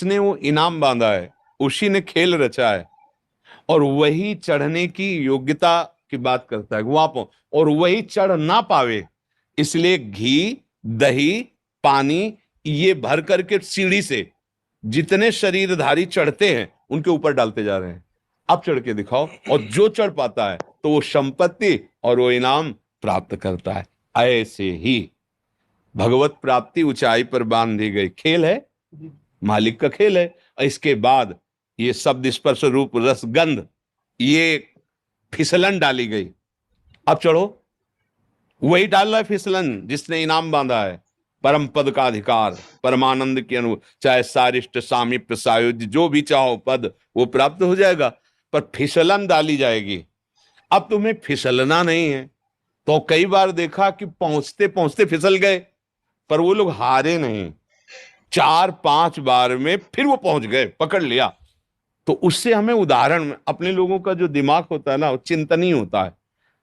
जिसने वो इनाम बांधा है, उसी ने खेल रचा है, और वही चढ़ने की योग्यता की बात करता है वहां, और वही चढ़ ना पावे, इसलिए घी, दही, पानी ये भर करके सीढ़ी से जितने शरीरधारी चढ़ते हैं उनके ऊपर डालते जा रहे हैं। अब चढ़ के दिखाओ, और जो चढ़ पाता है तो वो संपत्ति और वो इनाम प्राप्त करता है। ऐसे ही भगवत प्राप्ति ऊंचाई पर बांधी गई, खेल है, मालिक का खेल है। इसके बाद ये शब्द, स्पर्श, रूप, रस, गंध, ये फिसलन डाली गई। अब चढ़ो, वही डाल रहा है फिसलन जिसने इनाम बांधा है, परम पद का अधिकार, परमानंद के अनुभव, चाहे सारिष्ट, सामीप्य, सायुज्य, जो भी चाहो पद वो प्राप्त हो जाएगा, पर फिसलन डाली जाएगी। अब तुम्हें फिसलना नहीं है, तो कई बार देखा कि पहुंचते पहुंचते फिसल गए, पर वो लोग हारे नहीं, 4-5 बार में फिर वो पहुंच गए, पकड़ लिया। तो उससे हमें उदाहरण, अपने लोगों का जो दिमाग होता है ना, वो चिंतनीय होता है,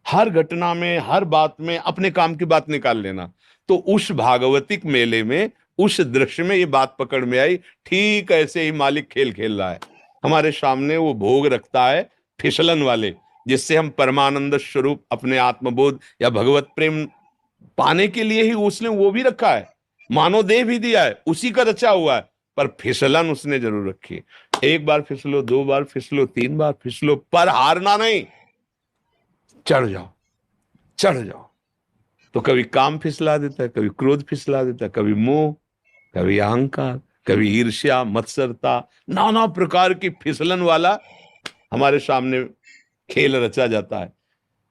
हर घटना में, हर बात में अपने काम की बात निकाल लेना। तो उस भागवतिक मेले में, उस दृश्य में ये बात पकड़ में आई। ठीक ऐसे ही मालिक खेल खेल रहा है हमारे सामने, वो भोग रखता है फिसलन वाले, जिससे हम परमानंद स्वरूप अपने आत्मबोध या भगवत प्रेम पाने के लिए ही उसने वो भी रखा है, मानव देह भी दिया है, उसी का रचा हुआ है, पर फिसलन उसने जरूर रखी है। एक बार फिसलो, 2 बार फिसलो, 3 बार फिसलो, पर हारना नहीं, चढ़ जाओ, चढ़ जाओ। तो कभी काम फिसला देता है, कभी क्रोध फिसला देता है, कभी मोह, कभी अहंकार, कभी ईर्ष्या, मत्सरता, नाना प्रकार की फिसलन वाला हमारे सामने खेल रचा जाता है।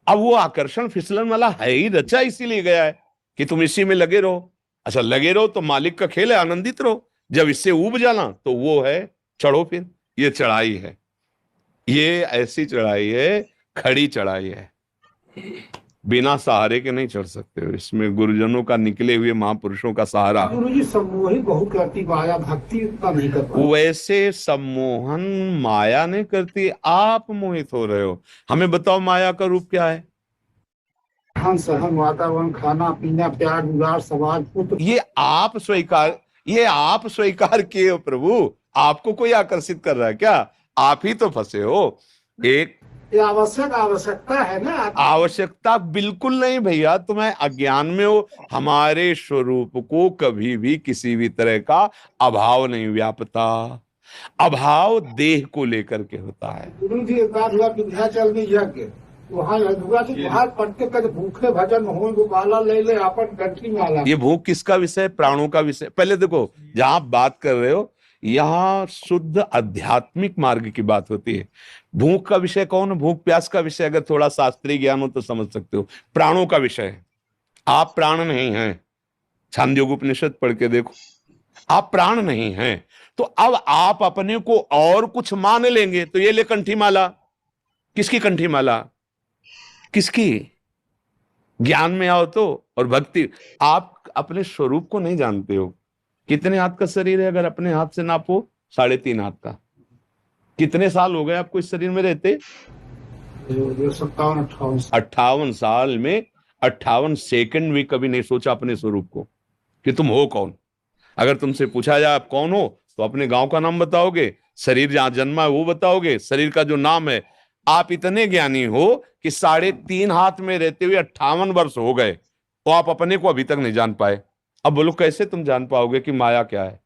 अब वो आकर्षण फिसलन वाला है ही रचा, इसीलिए गया है कि तुम इसी में लगे रहो। अच्छा लगे रहो तो मालिक का खेल है, आनंदित रहो। जब इससे ऊब जाना तो वो है चढ़ो, फिर ये चढ़ाई है, ये ऐसी चढ़ाई है, खड़ी चढ़ाई है, बिना सहारे के नहीं चढ़ सकते हो। इसमें गुरुजनों का, निकले हुए महापुरुषों का सहारा। गुरुजी सम्मोहित बहुत करती माया, भक्ति उतना नहीं कर पाती। वैसे सम्मोहन माया नहीं करती, आप मोहित हो रहे हो। हमें बताओ माया का रूप क्या है? सहन, वातावरण, खाना पीना, प्यार, दुलार, समाज, पुत्र, ये आप स्वीकार किए हो प्रभु। आपको कोई आकर्षित कर रहा है क्या? आप ही तो फंसे हो। एक ये आवश्यकता है ना। आवश्यकता बिल्कुल नहीं भैया, तुम्हें अज्ञान में हो। हमारे स्वरूप को कभी भी किसी भी तरह का अभाव नहीं व्यापता। अभाव देह को लेकर के होता है। गुरु जी एक बात हुआ, विंध्याचल में यज्ञ, वहाँ हुआ कि बाहर पढ़ते कर भूखे भजन हो, गोपाला ले ले अपन कंठी माला। ये भूख किसका विषय? प्राणों का विषय। पहले देखो, जहां आप बात कर रहे हो यहाँ शुद्ध आध्यात्मिक मार्ग की बात होती है। भूख का विषय कौन? भूख प्यास का विषय अगर थोड़ा शास्त्रीय ज्ञान हो तो समझ सकते हो। प्राणों का विषय है। आप प्राण नहीं हैं, छांदोग्य उपनिषद पढ़ के देखो, आप प्राण नहीं हैं। तो अब आप अपने को और कुछ मान लेंगे तो ये ले कंठी माला। किसकी कंठी माला? किसकी? ज्ञान में आओ तो, और भक्ति। आप अपने स्वरूप को नहीं जानते हो। कितने हाथ का शरीर है? अगर अपने हाथ से नापो, 3.5 हाथ का। कितने साल हो गए आपको इस शरीर में रहते? 58 साल में 58 सेकंड भी कभी नहीं सोचा अपने स्वरूप को कि तुम हो कौन। अगर तुमसे पूछा जाए आप कौन हो, तो अपने गांव का नाम बताओगे, शरीर जहां जन्मा है वो बताओगे, शरीर का जो नाम है। आप इतने ज्ञानी हो कि 3.5 हाथ में रहते हुए 58 वर्ष हो गए, तो आप अपने को अभी तक नहीं जान पाए। अब बोलो कैसे तुम जान पाओगे कि माया क्या है?